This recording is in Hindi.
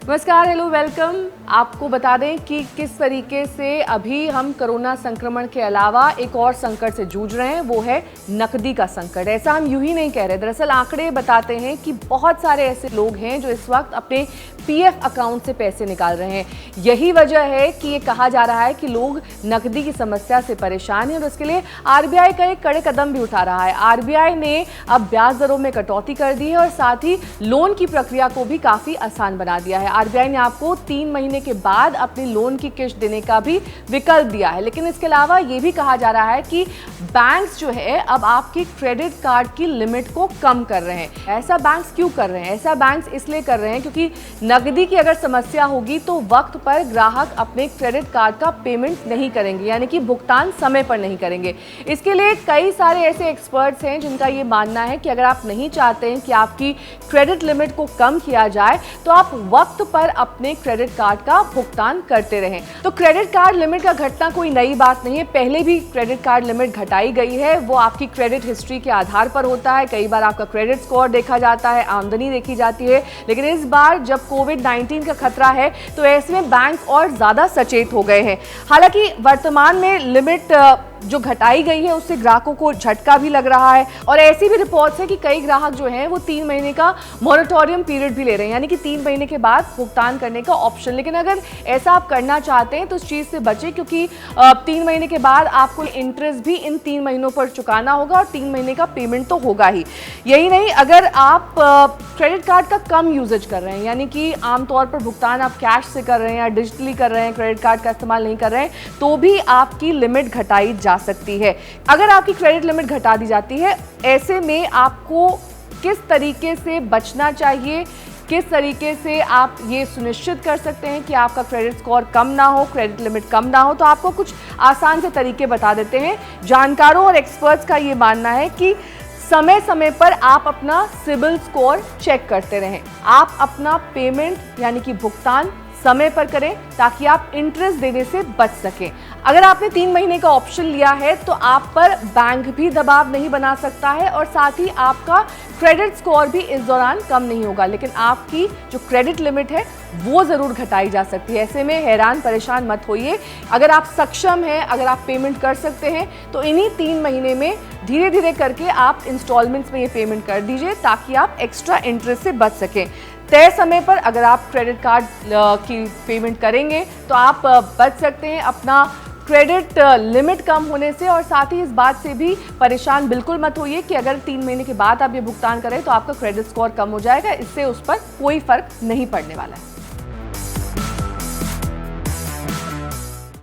नमस्कार, हेलो, वेलकम। आपको बता दें कि किस तरीके से अभी हम कोरोना संक्रमण के अलावा एक और संकट से जूझ रहे हैं, वो है नकदी का संकट। ऐसा हम यूं ही नहीं कह रहे, दरअसल आंकड़े बताते हैं कि बहुत सारे ऐसे लोग हैं जो इस वक्त अपने पीएफ अकाउंट से पैसे निकाल रहे हैं। यही वजह है कि ये कहा जा रहा है कि लोग नकदी की समस्या से परेशान हैं और उसके लिए आरबीआई का एक कड़े कदम भी उठा रहा है। आरबीआई ने अब ब्याज दरों में कटौती कर दी है और साथ ही लोन की प्रक्रिया को भी काफी आसान बना दिया है। आरबीआई ने आपको 3 महीने के बाद अपने लोन की किश्त देने का भी विकल्प दिया है। लेकिन इसके अलावा ये भी कहा जा रहा है कि बैंक्स जो है अब आपकी क्रेडिट कार्ड की लिमिट को कम कर रहे हैं। ऐसा बैंक्स क्यों कर रहे हैं? ऐसा बैंक्स इसलिए कर रहे हैं क्योंकि नकदी की अगर समस्या होगी तो वक्त पर ग्राहक अपने क्रेडिट कार्ड का पेमेंट नहीं करेंगे, यानी कि भुगतान समय पर नहीं करेंगे। इसके लिए कई सारे ऐसे एक्सपर्ट्स हैं जिनका ये मानना है कि अगर आप नहीं चाहते हैं कि आपकी क्रेडिट लिमिट को कम किया जाए तो आप वक्त पर अपने क्रेडिट कार्ड का भुगतान करते रहें। तो क्रेडिट कार्ड लिमिट का घटना कोई नई बात नहीं है, पहले भी क्रेडिट कार्ड लिमिट घटाई गई है। वो आपकी क्रेडिट हिस्ट्री के आधार पर होता है। कई बार आपका क्रेडिट स्कोर देखा जाता है, आमदनी देखी जाती है। लेकिन इस बार जब कोविड-19 का खतरा है तो ऐसे में बैंक और ज्यादा सचेत हो गए हैं। हालांकि वर्तमान में लिमिट जो घटाई गई है उससे ग्राहकों को झटका भी लग रहा है और ऐसी भी रिपोर्ट्स है कि कई ग्राहक जो हैं वो 3 महीने का मॉरेटोरियम पीरियड भी ले रहे हैं, यानी कि 3 महीने के बाद भुगतान करने का ऑप्शन। लेकिन अगर ऐसा आप करना चाहते हैं तो इस चीज से बचें, क्योंकि 3 महीने के बाद आपको इंटरेस्ट भी इन 3 महीनों पर चुकाना होगा और 3 महीने का पेमेंट तो होगा ही। यही नहीं, अगर आप क्रेडिट कार्ड का कम यूजेज कर रहे हैं, यानी कि आमतौर पर भुगतान आप कैश से कर रहे हैं या डिजिटली कर रहे हैं, क्रेडिट कार्ड का इस्तेमाल नहीं कर रहे हैं, तो भी आपकी लिमिट घटाई जा सकती है। अगर आपकी क्रेडिट लिमिट घटा दी जाती है, ऐसे में आपको किस तरीके से बचना चाहिए, किस तरीके से आप ये सुनिश्चित कर सकते हैं कि आपका क्रेडिट स्कोर कम ना हो, क्रेडिट लिमिट कम ना हो, तो आपको कुछ आसान से तरीके बता देते हैं। जानकारों और एक्सपर्ट्स का ये मानना है कि समय समय पर आप अपना सिबिल स्कोर चेक करते रहें। आप अपना पेमेंट यानी कि भुगतान समय पर करें ताकि आप इंटरेस्ट देने से बच सकें। अगर आपने 3 महीने का ऑप्शन लिया है तो आप पर बैंक भी दबाव नहीं बना सकता है और साथ ही आपका क्रेडिट स्कोर भी इस दौरान कम नहीं होगा। लेकिन आपकी जो क्रेडिट लिमिट है वो जरूर घटाई जा सकती है। ऐसे में हैरान परेशान मत होइए। अगर आप सक्षम हैं, अगर आप पेमेंट कर सकते हैं तो इन्हीं 3 महीने में धीरे धीरे करके आप इंस्टॉलमेंट्स में ये पेमेंट कर दीजिए ताकि आप एक्स्ट्रा इंटरेस्ट से बच सकें। तय समय पर अगर आप क्रेडिट कार्ड की पेमेंट करेंगे तो आप बच सकते हैं अपना क्रेडिट लिमिट कम होने से। और साथ ही इस बात से भी परेशान बिल्कुल मत होइए कि अगर 3 महीने के बाद आप ये भुगतान करें तो आपका क्रेडिट स्कोर कम हो जाएगा। इससे उस पर कोई फर्क नहीं पड़ने वाला है।